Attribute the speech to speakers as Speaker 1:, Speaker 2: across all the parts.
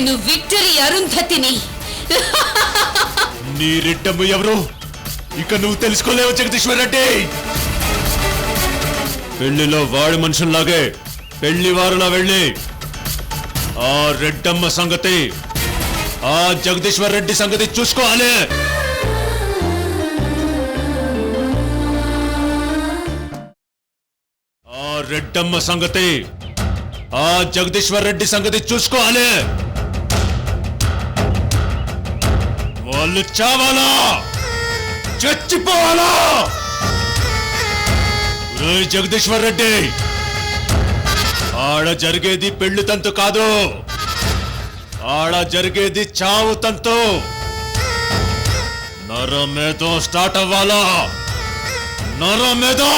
Speaker 1: నేను విక్టరీ అరుంధతిని.
Speaker 2: నీ రెడ్డమ్మ ఎవరు ఇక నువ్వు తెలుసుకోలేవు జగదీశ్వర్ రెడ్డి. పెళ్లిలో వాడి మనుషుల్లాగే పెళ్లి వారులా వెళ్ళి ఆ రెడ్డమ్మ సంగతి ఆ జగదీశ్వర్ రెడ్డి సంగతి చూసుకోవాలి. ఆ రెడ్డమ్మ సంగతి ఆ జగదీశ్వర్ రెడ్డి సంగతి చూసుకోవాలి. వాళ్ళు చావాలా చచ్చిపోవాలా? జగదీశ్వర్ రెడ్డి, ఆడ జరిగేది పెళ్లి తంతు కాదు, ఆడ జరిగేది చావు తంతు. నరమేధం స్టార్ట్ అవ్వాలా, నరమేధం.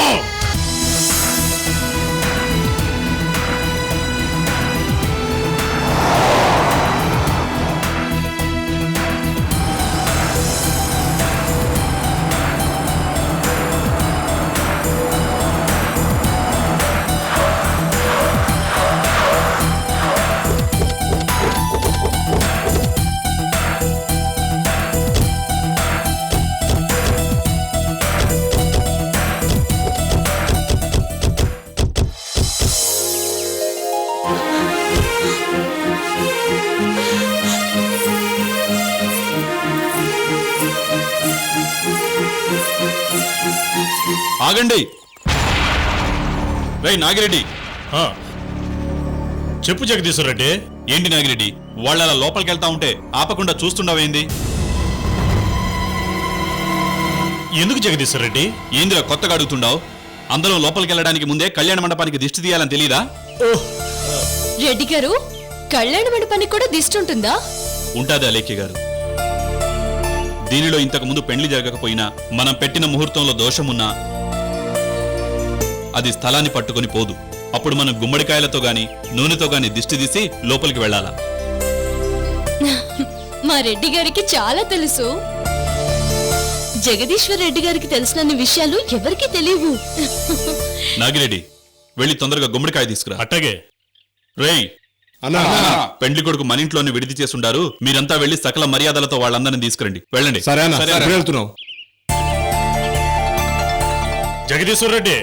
Speaker 3: ఆగండి. రేయ్ నాగిరెడ్డి.
Speaker 2: చెప్పు జగదీశ్వర్ రెడ్డి.
Speaker 3: ఏంటి నాగిరెడ్డి, వాళ్ళ లోపలికి వెళ్తా ఉంటే ఆపకుండా చూస్తుండవేంది?
Speaker 2: ఎందుకు జగదీశ్వర్ రెడ్డి?
Speaker 3: ఏందిరా కొత్తగా అడుగుతుండావు? అందరం లోపలికి వెళ్ళడానికి ముందే కళ్యాణ మండపానికి దిష్టి తీయాలని తెలీదా?
Speaker 1: రెడ్డి గారు, కళ్యాణ మండపానికి కూడా దిష్టి ఉంటుందా?
Speaker 3: ఉంటాదా లేఖ్య గారు? దీనిలో ఇంతకు ముందు పెళ్లి జరగకపోయినా మనం పెట్టిన ముహూర్తంలో దోషమున్నా అది స్థలాన్ని పట్టుకొని పోదు. అప్పుడు మనం గుమ్మడికాయలతో గాని నూనెతో గాని దిష్టి తీసి లోపలికి వెళ్ళాలా?
Speaker 1: మా రెడ్డి గారికి చాలా తెలుసు. జగదీశ్వర్ రెడ్డి గారికి తెలిసిన విషయాలు ఎవరికీ తెలియవు.
Speaker 3: నాగిరెడ్డి, వెళ్ళి తొందరగా గుమ్మడికాయ తీసుకురా.
Speaker 2: అట్టగే.
Speaker 3: రేయ్ పెండ్లి కొడుకు మన ఇంట్లోనే విడిది చేసుండారు. మీరంతా వెళ్లి సకల మర్యాదలతో వాళ్ళందరినీ తీసుకురండి. వెళ్ళండి.
Speaker 2: వెళ్తున్నాం. జగదీశ్వర్ రెడ్డి,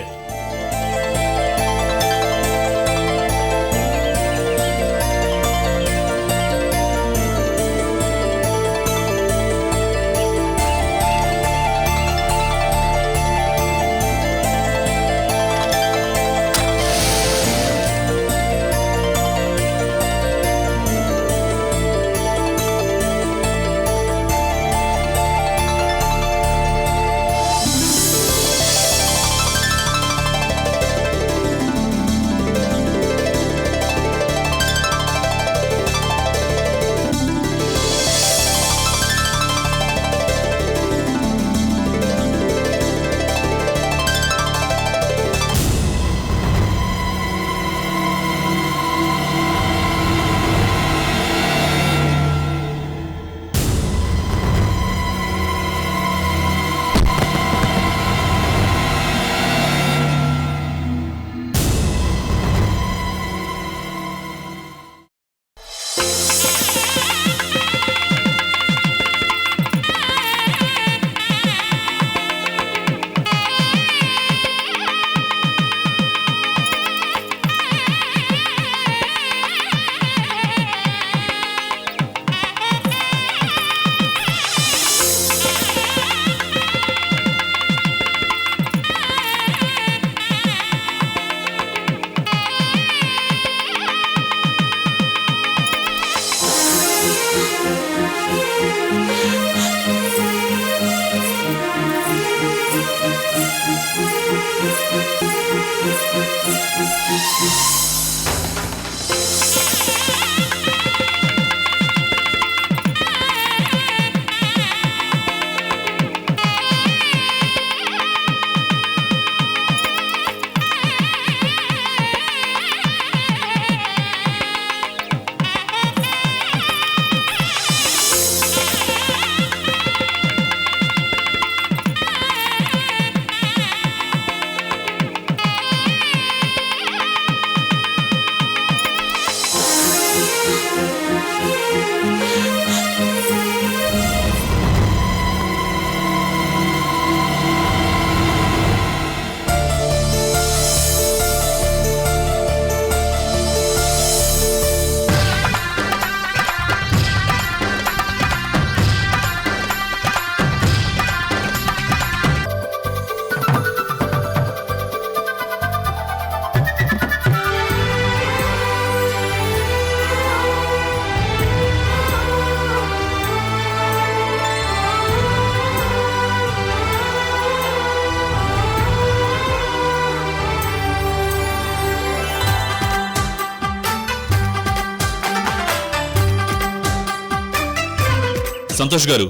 Speaker 3: సంతోష్ గారు,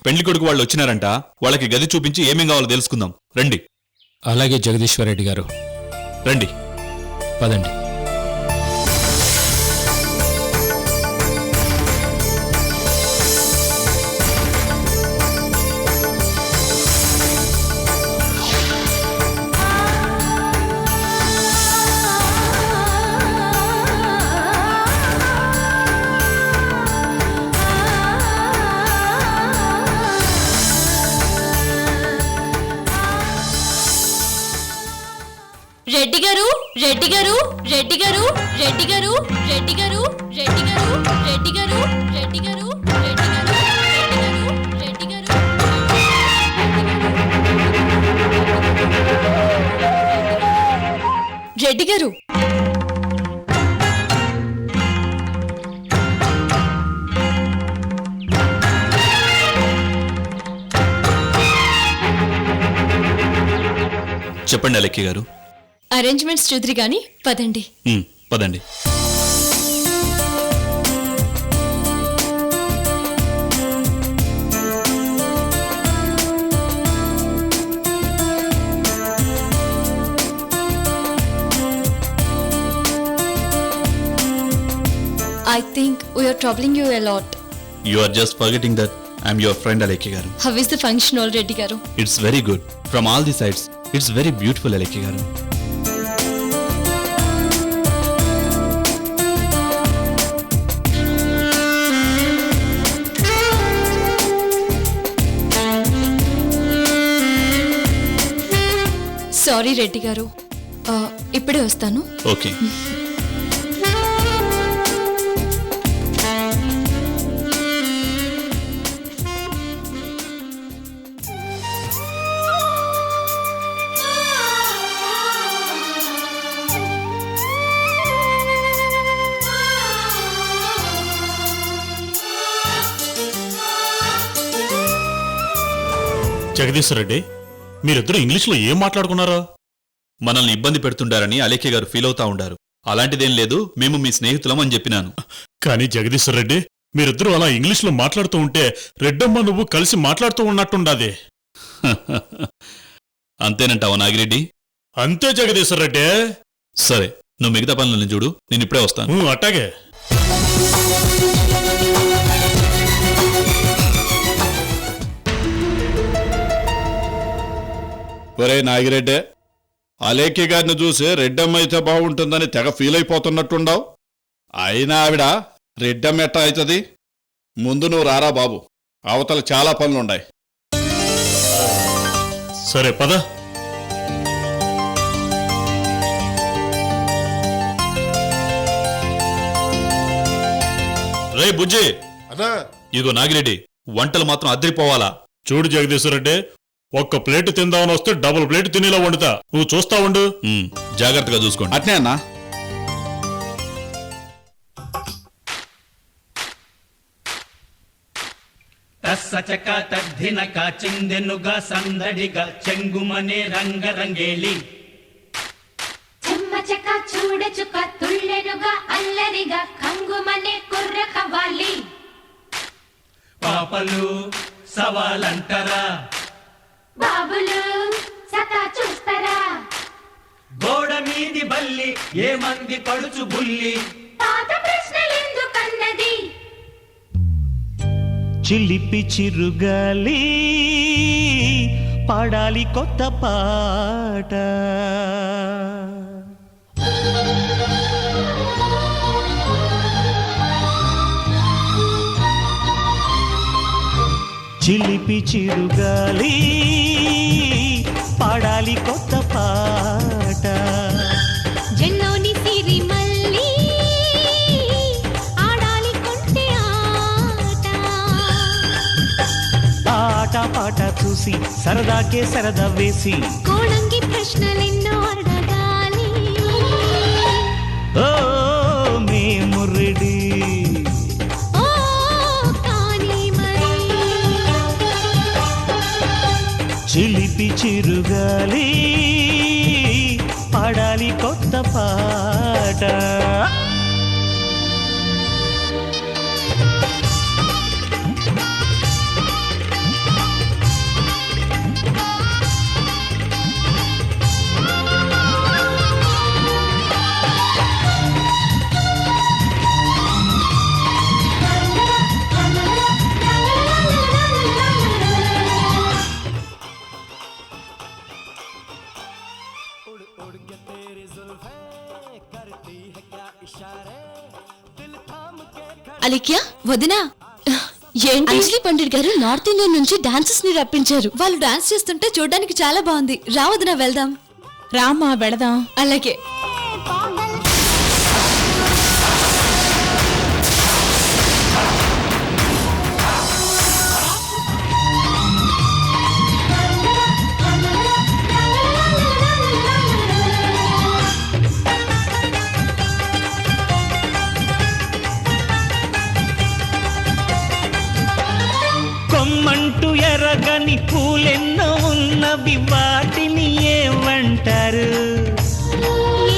Speaker 3: పెళ్లి కొడుకు వాళ్ళు వచ్చినారంట. వాళ్ళకి గది చూపించి ఏమేం కావాలో తెలుసుకుందాం. రండి.
Speaker 4: అలాగే జగదీశ్వర్ రెడ్డి గారు,
Speaker 3: రండి.
Speaker 4: పదండి.
Speaker 1: రెడ్డి గారు, రెడ్డి గారు, రెడ్డి గారు, రెడ్డి గారు, రెడ్డి గారు, రెడ్డి గారు, రెడ్డి గారు, రెడ్డి గారు, రెడ్డి గారు, రెడ్డి గారు, రెడ్డి గారు.
Speaker 3: చెప్పండి అలెక్కి గారు.
Speaker 1: అరేంజ్మెంట్స్ చూద్దరు గాని పదండి.
Speaker 3: పదండి.
Speaker 1: I think we are troubling you a lot.
Speaker 3: You are just forgetting that I am your friend Alekki garu.
Speaker 1: How is the function already, Garu?
Speaker 3: It's very good. From all the sides, it's very beautiful, Alekki garu.
Speaker 1: Sorry Reddy గారు, ఇప్పుడే వస్తాను.
Speaker 3: Okay.
Speaker 2: Jagadishwar Reddy, మీరిద్దరు ఇంగ్లీష్లో ఏం మాట్లాడుకున్నారో?
Speaker 3: మనల్ని ఇబ్బంది పెడుతుండారని అలేఖ్య గారు feel అవుతా ఉండారు. అలాంటిదేం లేదు, మేము మీ స్నేహితులం అని చెప్పినాను.
Speaker 2: కానీ జగదీశ్వర్ రెడ్డి, మీరిద్దరూ అలా ఇంగ్లీష్లో మాట్లాడుతూ ఉంటే రెడ్డమ్మ నువ్వు కలిసి మాట్లాడుతూ ఉన్నట్టుండాది.
Speaker 3: అంతేనంటావా నాగిరెడ్డి?
Speaker 2: అంతే జగదీశ్వర్ రెడ్డి.
Speaker 3: సరే, నువ్వు మిగతా పనులను చూడు, నేను ఇప్పుడే వస్తాను.
Speaker 2: అట్టాగే.
Speaker 5: ఒరే నాగిరెడ్డే, అలేఖ్య గారిని చూసి రెడ్డమ్మ అయితే బాగుంటుందని తెగ ఫీల్ అయిపోతున్నట్టుండవు. అయినా ఆవిడ రెడ్డమ్మ ఎట్టా అవుతుంది? ముందు నువ్వు రారా బాబు, అవతల చాలా పనులున్నాయి.
Speaker 2: సరే పద.
Speaker 3: రే బుజ్జి,
Speaker 5: అన్నా
Speaker 3: ఇదిగో నాగిరెడ్డి, వంటలు మాత్రం అదిరిపోవాలా.
Speaker 2: చూడు జగదీశ్వర్ రెడ్డి, ఒక్క ప్లేట్ తిందామని వస్తే డబుల్ ప్లేట్ తినేలా వండుతా. నువ్వు చూస్తా ఉండు.
Speaker 3: జాగ్రత్తగా చూసుకోండి.
Speaker 5: అట్నే అన్నా.
Speaker 6: తస్సచక తద్దినక చిందెనుగా సందడిగా చెంగుమనే రంగరంగేళి
Speaker 7: చెమ్మచక చూడచుక తుళ్ళెనుగా అల్లరిగా కంగుమనే కుర్ర కవాలి.
Speaker 6: పాపలు సవాలంటరా,
Speaker 7: బాబులు సతా చూస్తారా,
Speaker 6: గోడ మీది బల్లి ఏమంది పడుచు బుల్లి,
Speaker 7: పాత ప్రశ్నలెందుకన్నది,
Speaker 6: చిలిపి చిరుగాలి పాడాలి కొత్త పాట. చిలిపి చిరుగాలి పాడాలి కొత్త పాట.
Speaker 7: జల్లోని సిరి మల్లి ఆడాలి కొంటె ఆట,
Speaker 6: ఆట పాట చూసి సరదాకే సరదా వేసి
Speaker 7: కోణంగి ప్రశ్నలెన్నో అడగాలి.
Speaker 6: ఓ మేము రెడీ.
Speaker 7: ఓ కానీ మరి
Speaker 6: చిలిపి చిరుగాలి పాడాలి కొత్త పాట.
Speaker 1: అలిక్యా వదినా ఏంటి అంజలి పండిట్ గారు నార్త్ ఇండియన్ నుంచి డాన్సర్స్ ని రప్పించారు. వాళ్ళు డాన్స్ చేస్తుంటే చూడడానికి చాలా బాగుంది. రా వదినా వెళ్దాం. రామా వెళదాం. అలాగే.
Speaker 6: కొమ్మంటూ ఎరగని పూలెన్నో ఉన్నవి వాటిని ఏమంటారు?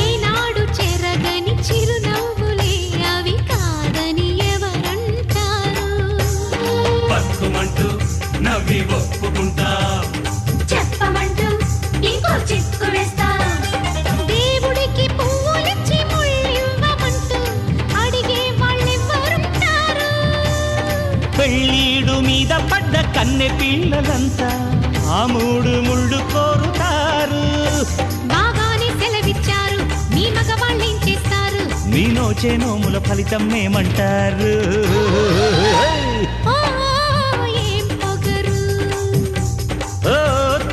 Speaker 7: ఏనాడు చెరగని చిరునవ్వులే అవి కాదని ఎవరంటారు?
Speaker 6: పట్టుమంటూ నవ్వి ఒప్పుకుంటా,
Speaker 7: చెప్పమంటూ ఇంకో చిక్కు వేస్తా. దేవుడికి పువ్వులిచ్చి ముళ్ళివ్వమంటూ అడిగే వాళ్ళెవ్వరుంటారు?
Speaker 6: పెళ్ళీడు మీద పడ్డ కన్నె పిల్లలంతా ఆ మూడు ముళ్ళు కోరుతారు.
Speaker 7: బాగానే సెలవిచ్చారు, మీ మగవాళ్ళేం చేస్తారు?
Speaker 6: మీ నోచే నోముల ఫలితం ఏమంటారు?
Speaker 7: ఓ ఏం పొగరు,
Speaker 6: ఓ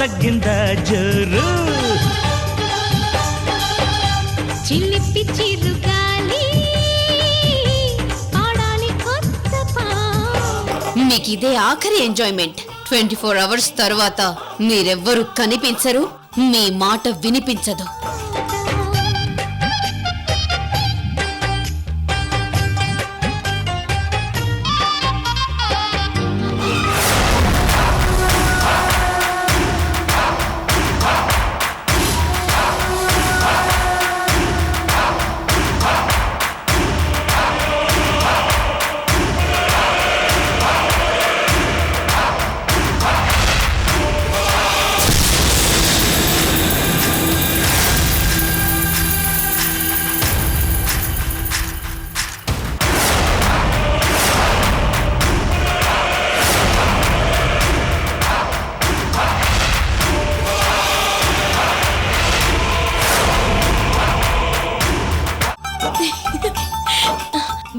Speaker 6: తగ్గిందా జోరు?
Speaker 7: చిలిపి చిరుగాలి ఆడాలి కొత్త
Speaker 1: మీకు ఇదే ఆఖరి ఎంజాయ్మెంట్. 24 అవర్స్ తర్వాత మీరెవ్వరూ కనిపించరు, మీ మాట వినిపించదు.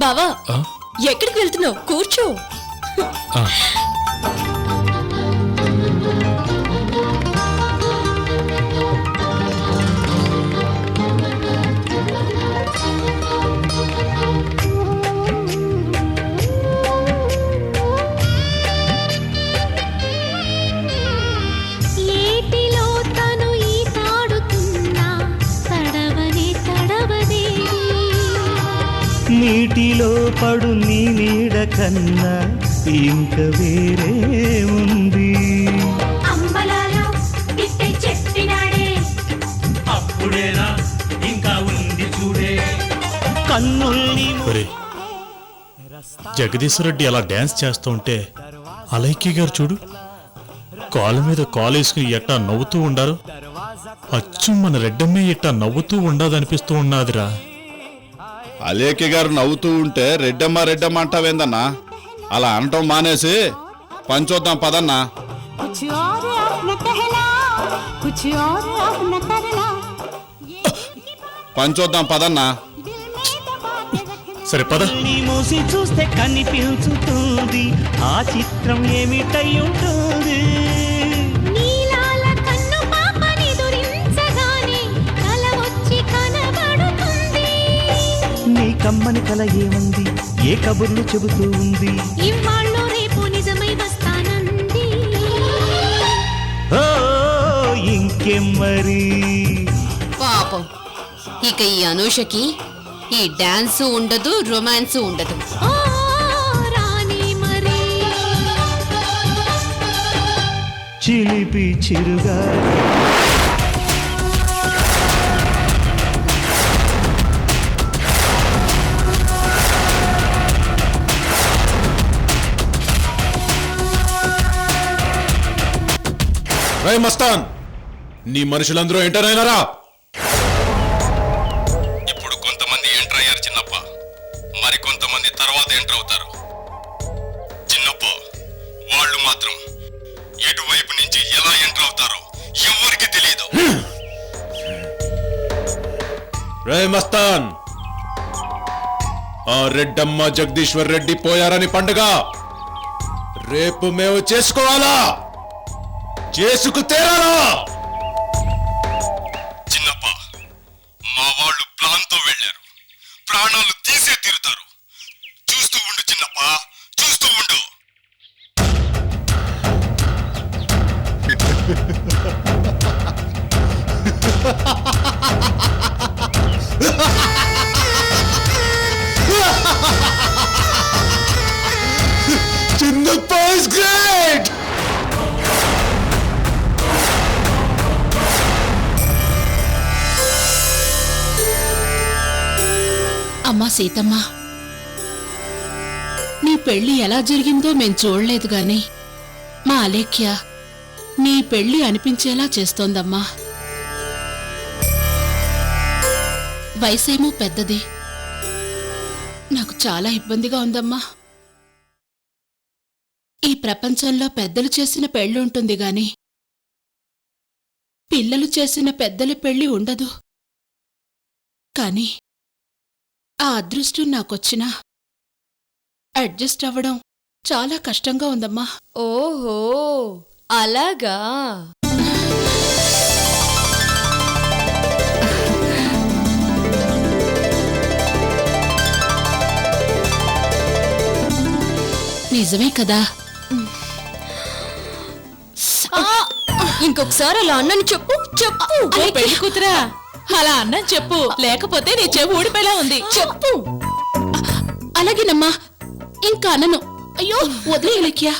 Speaker 1: బావా ఎక్కడికి వెళ్తున్నావు? కూర్చో.
Speaker 7: ఏటిలో తను ఈతాడుతున్నా తడవనే తడవదే.
Speaker 6: నీటిలో పడు నీ నీడ కన్నా ఇంక వేరే ఉంది.
Speaker 7: అంబలాలో తిట్టి చెప్పినాడే,
Speaker 6: అప్పుడేనా ఇంకా ఉంది చూడే. కన్నుల్ని
Speaker 8: జగదీశ్వర రెడ్డి అలా డాన్స్ చేస్తూ ఉంటే అలైక్య గారు చూడు, కాలు మీద కాలు వేసుకుని ఎట్టా నవ్వుతూ ఉండారు. అచ్చు మన రెడ్డమ్మే ఎట్టా నవ్వుతూ ఉండదనిపిస్తూ ఉన్నాదిరా.
Speaker 5: అలేఖ్య గారు నవ్వుతూ ఉంటే రెడ్డమ్మ రెడ్డమ్మ అంటావేందన్నా? అలా అనటం మానేసి పంచొద్దాం పదన్నా.
Speaker 7: कुछ और अब न कहना, कुछ और अब न करना,
Speaker 5: పంచొద్దాం పదన్నా.
Speaker 7: दिल में दबा के रखना.
Speaker 8: సరే పద.
Speaker 6: నీ మూసి చూస్తే కనిపించుతుంది ఆ చిత్రం ఏమిటై ఉంటుంది.
Speaker 7: నీలాల కన్ను పాపని దురించగానే కల వచ్చి కనబడుతుంది.
Speaker 6: నీ కమ్మని కల ఏముంది, ఏ కబుర్లు చెబుతూ ఉంది.
Speaker 7: ఇవాళ్ళు రేపు నిజమై వస్తానంది.
Speaker 6: ఓ ఇంకేం మరి.
Speaker 1: పాపం ఇక ఈ అనూషకి ఈ డాన్సు ఉండదు, రొమాన్సు ఉండదు.
Speaker 7: ఓ రాణి మరి,
Speaker 6: చిలిపి చిరుగా
Speaker 2: రే మస్తాన్, నీ మనుషులందరూ ఎంటర్ అయినారా?
Speaker 3: ఇప్పుడు కొంతమంది ఎంటర్ అయ్యారు చిన్నప్ప, మరి కొంతమంది తర్వాత ఎంటర్ అవుతారు. చిన్నప్ప వాళ్ళు మాత్రం ఎటువైపు నుంచి ఎలా ఎంటర్ అవుతారో ఎవరికి తెలియదు.
Speaker 2: రే మస్తాన్, ఆ రెడ్డమ్మ జగదీశ్వర్ రెడ్డి పోయారని పండుగ రేపు మేము చేసుకోవాలా? చేసుకు తేరాలా?
Speaker 3: చిన్నప్ప, మా వాళ్ళు ప్లాన్ తో వెళ్ళారు. ప్రాణాలు తీసే తీరుతారు. చూస్తూ ఉండు చిన్నప్ప, చూస్తూ ఉండు.
Speaker 2: చిన్నప్ప is great!
Speaker 9: అమ్మా సీతమ్మ, నీ పెళ్లి ఎలా జరిగిందో మేం చూడలేదు గాని మా అలేఖ్య నీ పెళ్లి అనిపించేలా చేస్తోందమ్మా. వయసేమో పెద్దది. నాకు చాలా ఇబ్బందిగా ఉందమ్మా. ఈ ప్రపంచంలో పెద్దలు చేసిన పెళ్లి ఉంటుంది గాని పిల్లలు చేసిన పెద్దల పెళ్లి ఉండదు. కాని ఆ అదృష్టం నాకొచ్చినా అడ్జస్ట్ అవ్వడం చాలా కష్టంగా ఉందమ్మా.
Speaker 1: ఓహో, అలాగా.
Speaker 9: నిజమే కదా.
Speaker 1: ఇంకొకసారి అలా అన్నని చెప్పు చెప్పు.
Speaker 9: ఓ పెళ్లి కూతురా, అలా అన్నం చెప్పు, లేకపోతే నీ చెవి ఊడిపోయేలా ఉంది.
Speaker 1: చెప్పు.
Speaker 9: అలాగేనమ్మా, ఇంకా అనను. అయ్యో వదిలే అలేఖ్య.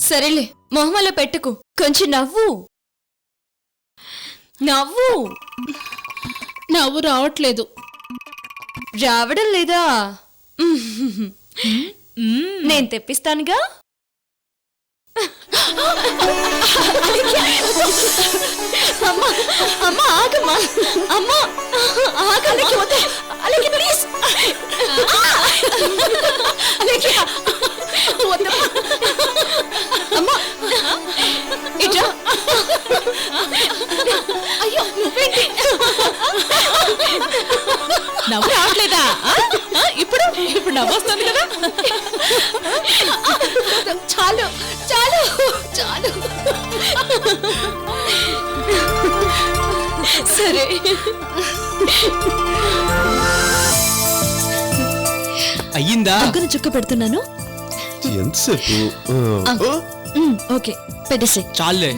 Speaker 1: సరేలే, మొహమలో పెట్టుకు. కొంచెం నవ్వు నవ్వు.
Speaker 9: నవ్వు రావట్లేదు.
Speaker 1: రావడం లేదా? నేను తెప్పిస్తానుగా. అమ్మా అమ్మా ఆగమ్మా, అమ్మా ఆగలేక అలాగే ప్లీజ్. అమ్మా ఇట్లా. అయ్యో నువ్వేంటి?
Speaker 9: నవ్వు రావట్లేదా? ఇప్పుడు ఇప్పుడు నవ్వు వస్తుంది కదా.
Speaker 1: చాలు చాలు చాలు. సరే,
Speaker 10: అయ్యిందా?
Speaker 1: చుక్క పెడుతున్నాను.
Speaker 10: ఎంతసేపు?
Speaker 1: ఓకే, పెట్టేసి.
Speaker 10: చాలే.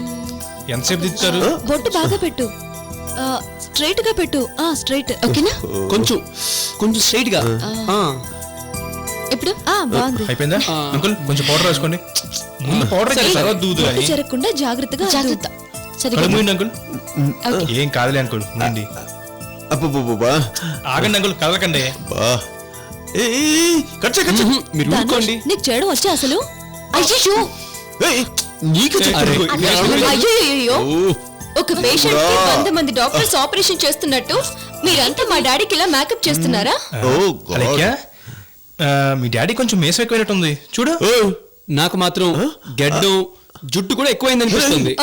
Speaker 10: ఎంతసేపు దిస్తారు?
Speaker 1: బొట్టు బాగా పెట్టు, స్ట్రైట్ గా పెట్టు. స్ట్రైట్, ఓకేనా?
Speaker 10: కొంచెం కొంచెం స్ట్రైట్ గా.
Speaker 1: ఇప్పుడు బాగుంది.
Speaker 10: అయిపోయిందా అంకుల్? కొంచెం పౌడర్ వేసుకోండి. ముందు పౌడర్ తర్వాత దూదు
Speaker 1: బొట్టు జరగకుండా జాగ్రత్తగా. జాగ్రత్త. సరిగ్గా
Speaker 10: అంకుల్. ఏం కాదులే అంకుల్. ముందు ఆగండి అంకుల్, కదలకండి. మీరు ఊరుకోండి.
Speaker 1: నీకు చేయడం వచ్చా అసలు? అయ్యో అయ్యో, ఒక పేషెంట్ కి 100 మంది డాక్టర్స్ ఆపరేషన్ చేస్తున్నట్టు మీరంతా మా డాడీకి ఇలా మేకప్ చేస్తున్నారా?
Speaker 10: అలేఖ్య, మీ డాడీ కొంచెం మేసం ఎక్కువైనట్టుంది చూడు. నాకు మాత్రం గెడ్డం జుట్టు కూడా ఎక్కువైంది అనిపిస్తుంది.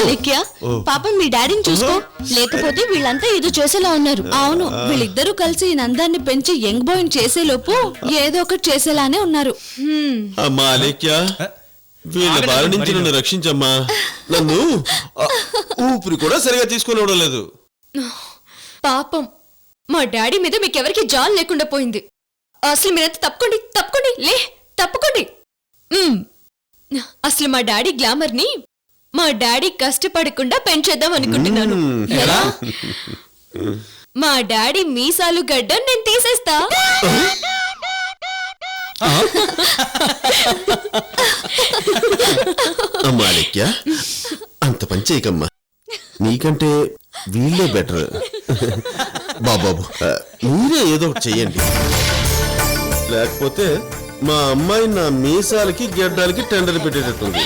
Speaker 1: అలేఖ్య, పాపం మీ డాడీని చూసుకో. లేకపోతే వీళ్ళంతా ఏదో చేసేలా ఉన్నారు. అవును, వీళ్ళిద్దరూ కలిసి ఈ నందాన్ని పెంచి యంగ్ బాయ్ చేసేలోపు ఏదో ఒకటి చేసేలానే ఉన్నారు.
Speaker 11: అమ్మా అలేఖ్య, వీళ్ళ బారి నుంచి నన్ను రక్షించమ్మా. నన్ను ఊపిరి కూడా సరిగా తీసుకుని లేదు.
Speaker 1: పాపం మా డాడీ మీద మీకెవరికి జాన్ లేకుండా పోయింది. అసలు మీరంతా తప్పుకోండి, తప్పుకోండి, లే తప్పుకోండి. అసలు మా డాడీ గ్లామర్ ని మా డాడీ కష్టపడకుండా పెంచేద్దాం అనుకుంటున్నాను. ఎలా? మా డాడీ మీసాలు గడ్డ నేను తీసేస్తా.
Speaker 11: అమ్మా అలేఖ్య, అంత పని చేయకమ్మా. నీకంటే వీళ్ళే బెటర్. బాబు మీరే ఏదో ఒకటి చెయ్యండి. లేకపోతే మా అమ్మాయి నా మీసాలకి గెడ్డాలకి టెండర్ పెట్టేటట్టుంది.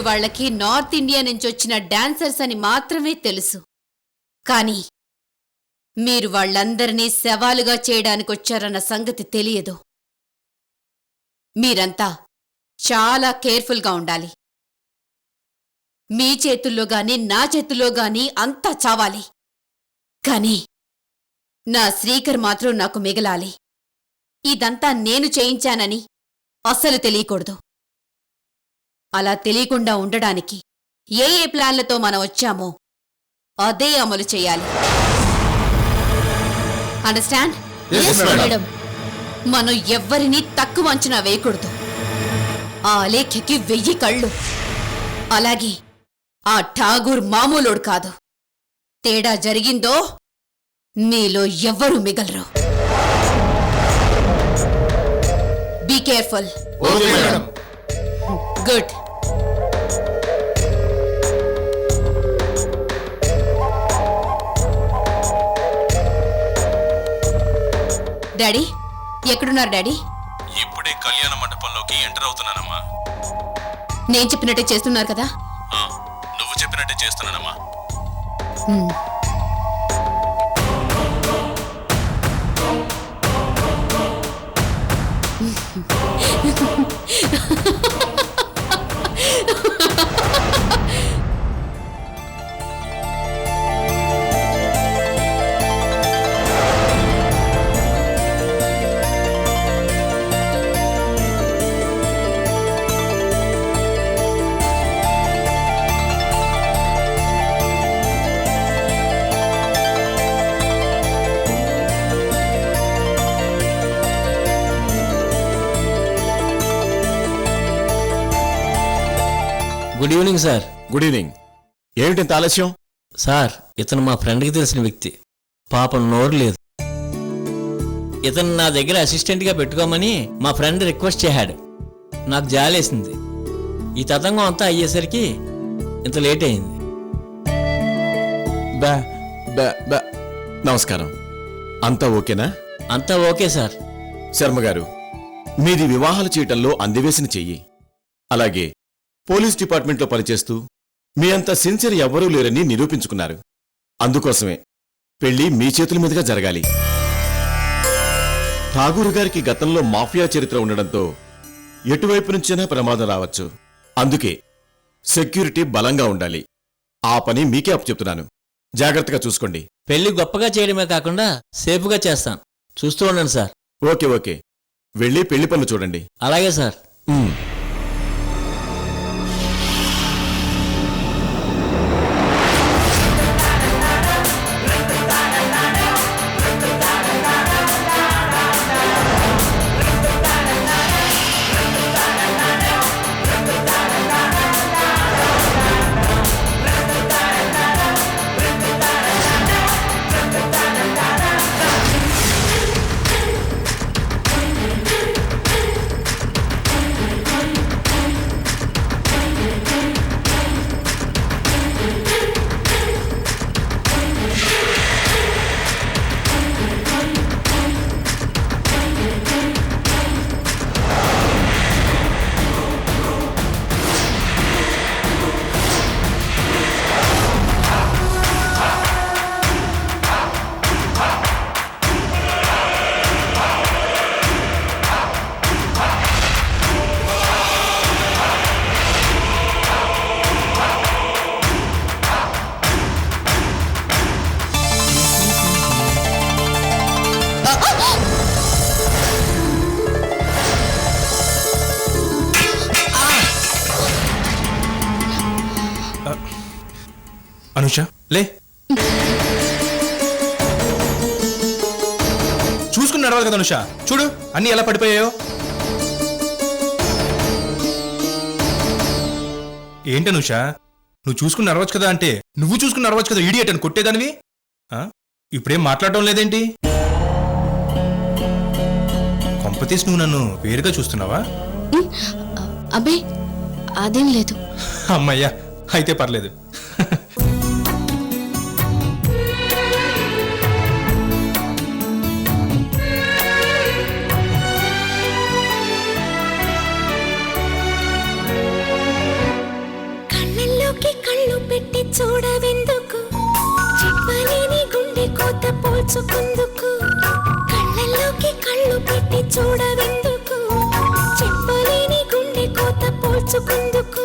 Speaker 12: వాళ్ళకి నార్త్ ఇండియా నుంచి వచ్చిన డాన్సర్స్ అని మాత్రమే తెలుసు. కానీ మీరు వాళ్ళందరినీ శవాలుగా చేయడానికొచ్చారన్న సంగతి తెలియదు. మీరంతా చాలా కేర్ఫుల్గా ఉండాలి. మీ చేతుల్లో గాని నా చేతుల్లో గాని అంతా చావాలి. కానీ నా శ్రీకర్ మాత్రం నాకు మిగలాలి. ఇదంతా నేను చేయించానని అస్సలు తెలియకూడదు. అలా తెలియకుండా ఉండడానికి ఏ ప్లాన్లతో మనం వచ్చామో అదే అమలు చేయాలి. అండర్స్టాండ్? మేడం, మనం ఎవ్వరినీ తక్కువ అంచనా వేయకూడదు. ఆ అలేఖ్యకి 1000 కళ్ళు. అలాగే ఆ ఠాగూర్ మామూలోడు కాదు. తేడా జరిగిందో మీలో ఎవ్వరూ మిగలరు. Be careful. గుడ్. డాడీ, ఎక్కడున్నారు డాడీ?
Speaker 3: ఇప్పుడే కళ్యాణ మండపంలోకి ఎంటర్ అవుతున్నానమ్మా.
Speaker 12: నేను చెప్పినట్టే చేస్తున్నారు కదా?
Speaker 3: నువ్వు చెప్పినట్టే చేస్తున్నానమ్మా.
Speaker 10: Good evening sir.
Speaker 11: Good evening. ఏమిటంత ఆలస్యం?
Speaker 10: సార్, ఇతను మా ఫ్రెండ్కి తెలిసిన వ్యక్తి. పాపం నోరు లేదు. ఇతను నా దగ్గర అసిస్టెంట్గా పెట్టుకోమని మా ఫ్రెండ్ రిక్వెస్ట్ చేశాడు. నాకు జాలేసింది. ఈ తతంగం అంతా అయ్యేసరికి ఇంత లేట్ అయింది.
Speaker 11: నమస్కారం. అంతా ఓకేనా?
Speaker 10: అంతా ఓకే సార్.
Speaker 11: శర్మ గారు, మీది వివాహాలు చేయటంలో అందివేసిన చెయ్యి. అలాగే పోలీస్ డిపార్ట్మెంట్లో పనిచేస్తూ మీ అంత సిన్సియర్ ఎవ్వరూ లేరని నిరూపించుకున్నారు. అందుకోసమే పెళ్లి మీ చేతుల మీదుగా జరగాలి. ఠాగూర్ గారికి గతంలో మాఫియా చరిత్ర ఉండడంతో ఎటువైపు నుంచైనా ప్రమాదం రావచ్చు. అందుకే సెక్యూరిటీ బలంగా ఉండాలి. ఆ పని మీకే అప్పచెప్తున్నాను. జాగ్రత్తగా చూసుకోండి.
Speaker 10: పెళ్లి గొప్పగా చేయడమే కాకుండా సేఫ్గా చేస్తాను. చూస్తూ ఉండండి సార్.
Speaker 11: Okay okay. వెళ్ళి పెళ్లి పనులు చూడండి.
Speaker 10: అలాగే సార్.
Speaker 13: అనుష, లే. చూసుకుని నడవాలి కదా అనుష. చూడు అన్ని ఎలా పడిపోయాయో. ఏంటి అనుష, నువ్వు చూసుకుని నడవచ్చు కదా అంటే నువ్వు చూసుకుని నడవచ్చు కదా. ఇడియట్ అని కొట్టేదానివి. ఇప్పుడేం మాట్లాడటం లేదేంటి? కొంపతీసి నువ్వు నన్ను వేరుగా చూస్తున్నావా?
Speaker 1: అబ్బే అదేం లేదు.
Speaker 13: అమ్మయ్యా, అయితే పర్లేదు.
Speaker 7: దోచుకుందుకు కళ్ళల్లోకి కళ్ళు పెట్టి చూడవెందుకు చెప్పలేని గుండె కోత పోల్చుకుందుకు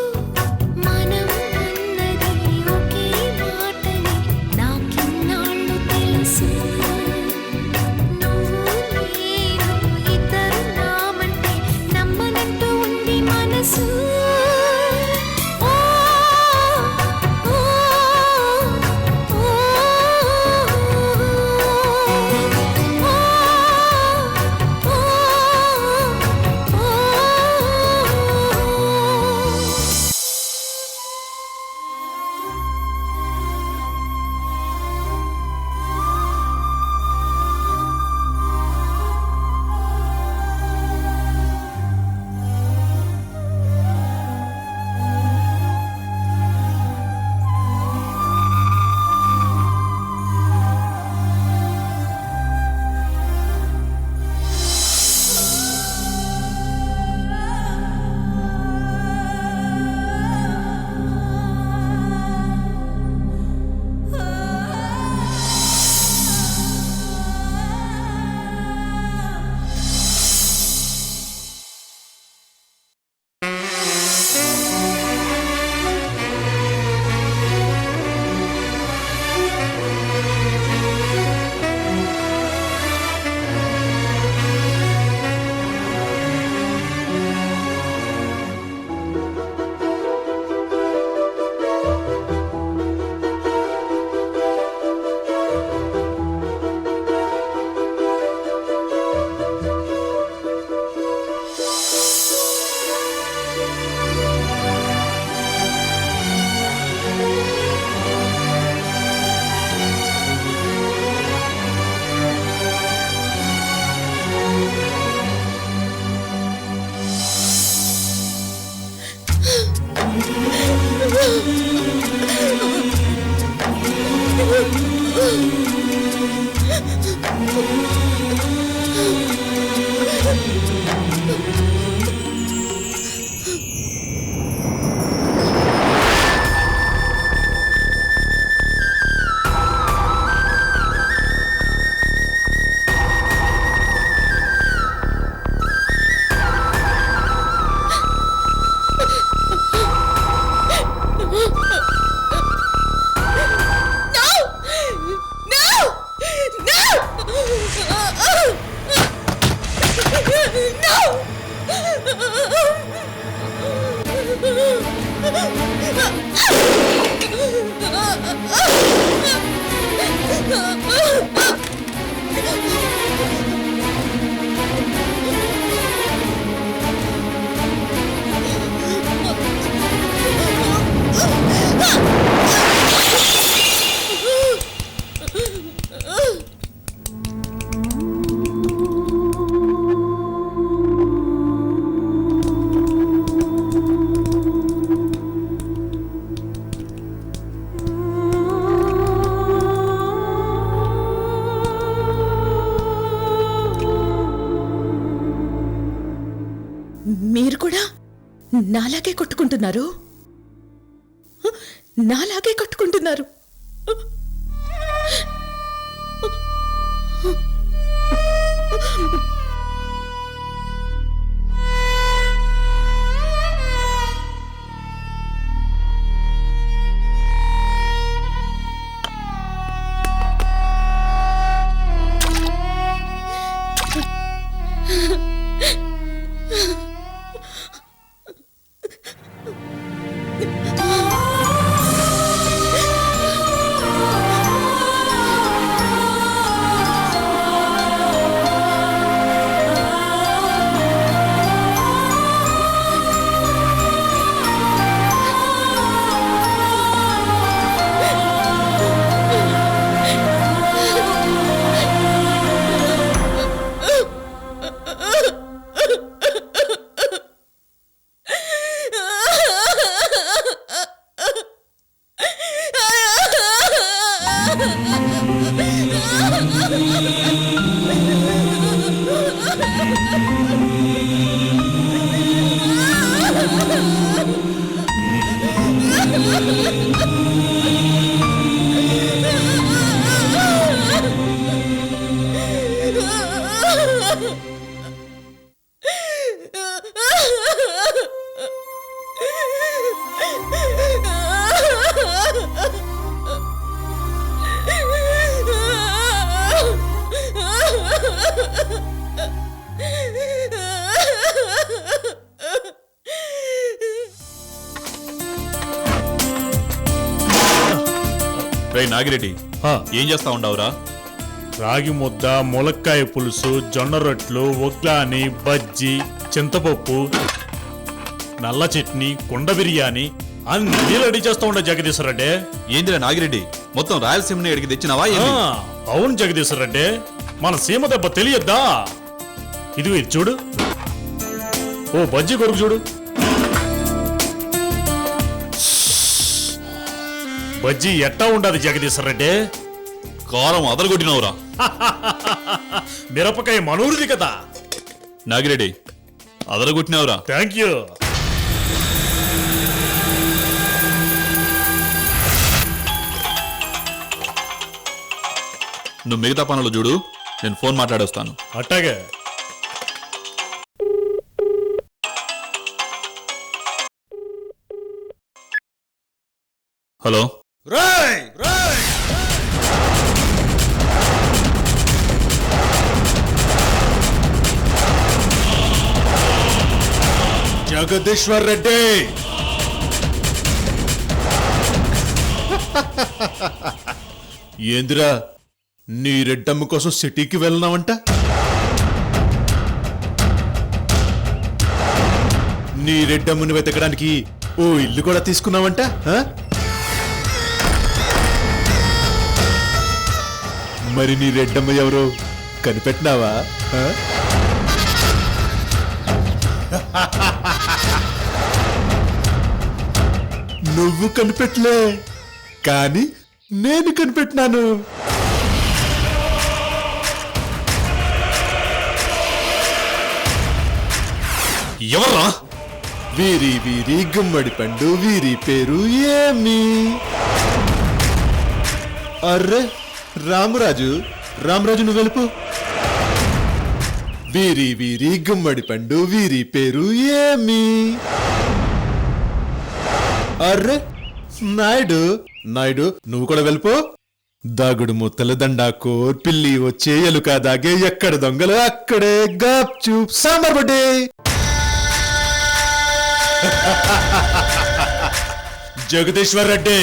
Speaker 7: మనం అన్నది ఒకే మాటని నాకిన్నాళ్ళు తెలుసు నువ్వు నేను ఇద్దరు నామంటే నమ్మనంటూ ఉంది మనసు
Speaker 14: మీరు కూడా నాలాగే కొట్టుకుంటున్నారు నాలాగే కొట్టుకుంటున్నారు
Speaker 5: రే నాగిరెడ్డి, ఏం చేస్తా ఉండవురా?
Speaker 8: రాగి ముద్ద, ములక్కాయ పులుసు, జొన్న రొట్లు, ఒగ్లాని, బజ్జీ, చింతపప్పు, నల్ల చట్నీ, కుండ బిర్యానీ అన్ని రెడీ చేస్తూ ఉండే జగదీశ్వర్ రెడ్డి.
Speaker 5: ఏందిరా నాగిరెడ్డి, మొత్తం రాయలసీమని అడిగి తెచ్చినావా?
Speaker 8: అవును జగదీశ్వర్ రెడ్డి, మన సీమ దెబ్బ తెలియద్దా? ఇది చూడు, ఓ బజ్జీ కొడుకు చూడు. బజ్జీ ఎట్టా ఉండదు జగదీశ్వర్ రెడ్డి?
Speaker 5: కారం అదరగొట్టినవురా.
Speaker 8: మిరపకాయ మనూరిది కదా
Speaker 5: నాగిరెడ్డి, అదరగొట్టినవురా.
Speaker 8: Thank you.
Speaker 5: నువ్వు మిగతా పనులు చూడు, నేను ఫోన్ మాట్లాడొస్తాను.
Speaker 8: అట్టాగే.
Speaker 5: హలో.
Speaker 2: జగదీశ్వర్ రెడ్డి, ఏందిరా నీ రెడ్డమ్మ కోసం సిటీకి వెళ్ళినావంట? నీ రెడ్డమ్మని వెతకడానికి ఓ ఇల్లు కూడా తీసుకున్నావంట? మరి నీ రెడ్డమ్మ ఎవరో కనిపెట్టినావా? నువ్వు కనిపెట్టలే, కానీ నేను కనిపెట్టినాను.
Speaker 5: ఎవర్రా?
Speaker 2: వీరి వీరి గుమ్మడి పండు, వీరి పేరు ఏమి? అర్రే రామరాజు, రామరాజు నువ్వు వెళ్ళిపో. వీరి వీరి గుమ్మడి పండు, వీరి పేరు ఏమి? అర్రే నాయుడు, నాయుడు నువ్వు కూడా వెళ్ళిపో. దాగుడు ముత్తల దండాకోర్, పిల్లి వచ్చే ఎలుక దాగే, ఎక్కడ దొంగలు అక్కడే గాప్ చూప్ సాంబార్ బడ్డే. జగదీశ్వర్ రెడ్డి,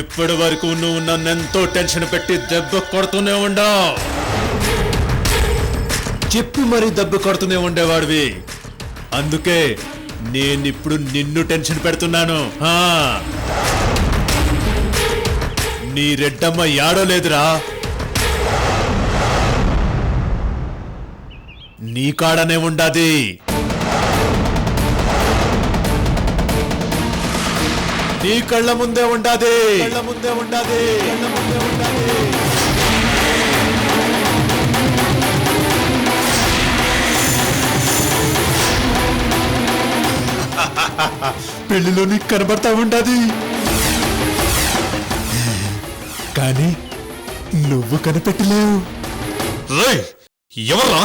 Speaker 2: ఇప్పటి వరకు నువ్వు నన్నెంతో టెన్షన్ పెట్టి దెబ్బ కొడుతూనే ఉండవు. చెప్పి మరి దెబ్బ కొడుతూనే ఉండేవాడివి. అందుకే నేనిప్పుడు నిన్ను టెన్షన్ పెడుతున్నాను. నీ రెడ్డమ్మ యాడో లేదురా, నీ కాడనే ఉండాది. నీ కళ్ళ ముందే ఉండాది, కళ్ళ ముందే ఉండాది, కళ్ళ ముందే ఉండాది. పెళ్లిలో నీకు కనబడతా ఉండాది, కానీ నువ్వు కనిపెట్టలేవు.
Speaker 5: ఎవర్రా?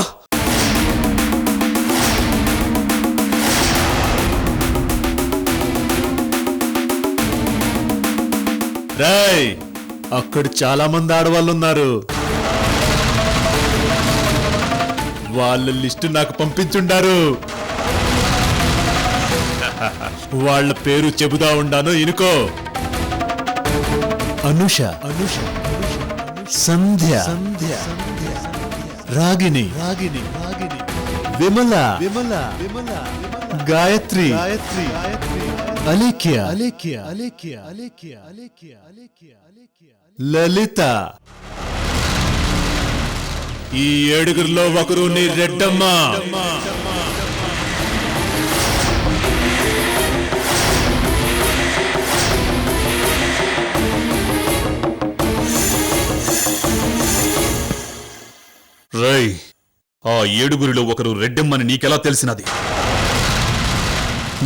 Speaker 2: రాయ్, అక్కడ చాలా మంది ఆడవాళ్ళు ఉన్నారు. వాళ్ళ లిస్టు నాకు పంపించుండారు. వాళ్ళ పేరు చెబుతా ఉండాను, ఇనుకో. అనుష, అనుష, సంధ్య, సంధ్య, రాగిణి, రాగిణి, రాగిణి, విమల, విమల, విమల, గాయత్రి, గాయత్రి, అలేఖ్య, అలేఖ్య, అలేఖ్య, అలేఖ్య, అలేఖ్య, అలేఖ్య, అలేఖ్య, లలిత. ఈ ఏడుగురిలో ఒకరు నీ రెడ్డమ్మ.
Speaker 5: రై, ఆ ఏడుగురిలో ఒకరు రెడ్డమ్మని నీకెలా తెలిసినది?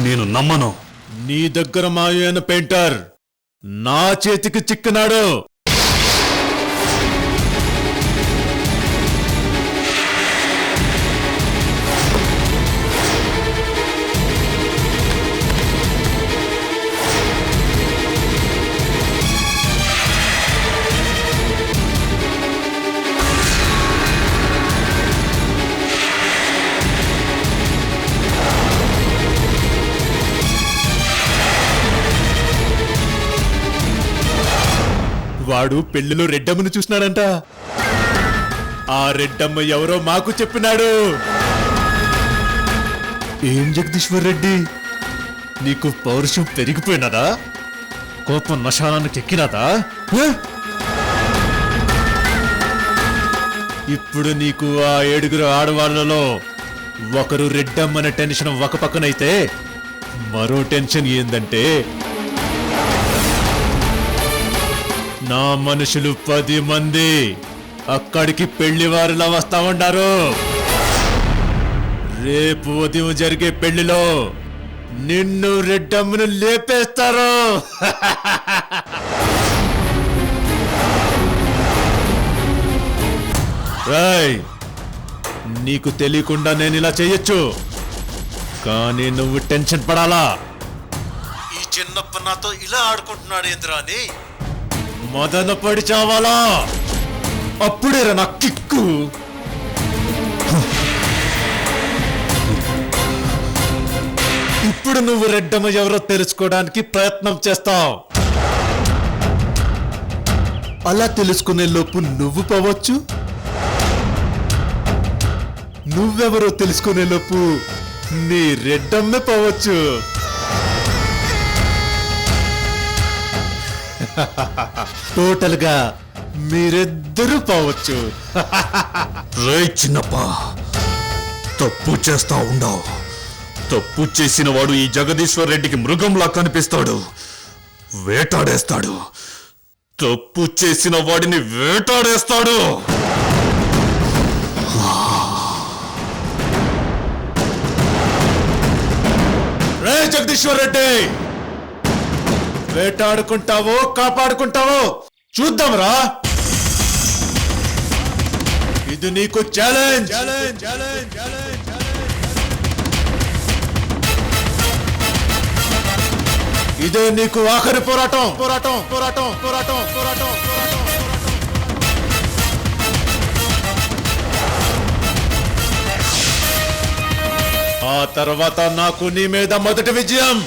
Speaker 5: నేను నమ్మను.
Speaker 2: నీ దగ్గర మాయైన పెయింటర్ నా చేతికి చిక్కనాడు. ఆడు పెళ్లిలో రెడ్డమ్మను చూసినాడంట. ఆ రెడ్డమ్మ ఎవరో మాకు చెప్పినాడు. ఏం జగదీశ్వర్ రెడ్డి, నీకు పౌరుషం పెరిగిపోయినదా? కోపం నశానానికి ఎక్కినదా? ఇప్పుడు నీకు ఆ 7 ఆడవాళ్లలో ఒకరు రెడ్డమ్మన టెన్షన్ ఒక పక్కనైతే మరో టెన్షన్ ఏందంటే నా మనుషులు 10 మంది అక్కడికి పెళ్లివారులా వస్తా ఉండారు. రేపు ఉదయం జరిగే పెళ్లిలో నిన్ను రెడ్డమ్మను లేపేస్తారు. రాయ్, నీకు తెలియకుండా నేను ఇలా చెయ్యొచ్చు, కానీ నువ్వు టెన్షన్ పడాలా. ఈ చిన్నప్ప నాతో ఇలా ఆడుకుంటున్నాడు ఏంద్రా అని మదన పడి చావాలా. అప్పుడేరా నా కిక్కు. ఇప్పుడు నువ్వు రెడ్డమ్మ ఎవరో తెలుసుకోవడానికి ప్రయత్నం చేస్తావు. అలా తెలుసుకునే లోపు నువ్వు పోవచ్చు, నువ్వెవరో తెలుసుకునే లోపు నీ రెడ్డమ్మే పోవచ్చు. టోటల్ గా మీరిద్దరూ పోవచ్చు.
Speaker 5: రే చిన్నప్ప, తప్పు చేస్తా ఉండవు. తప్పు చేసిన వాడు ఈ జగదీశ్వర్ రెడ్డికి మృగంలా కనిపిస్తాడు, వేటాడేస్తాడు. తప్పు చేసిన వాడిని వేటాడేస్తాడు.
Speaker 2: రే జగదీశ్వర్ రెడ్డి, వేటాడుకుంటావో కాపాడుకుంటావో చూద్దాంరా. ఇది నీకు ఛాలెంజ్. ఇదే నీకు ఆఖరి పోరాటం. ఆ తర్వాత నాకు నీ మీద మొదటి విజయం.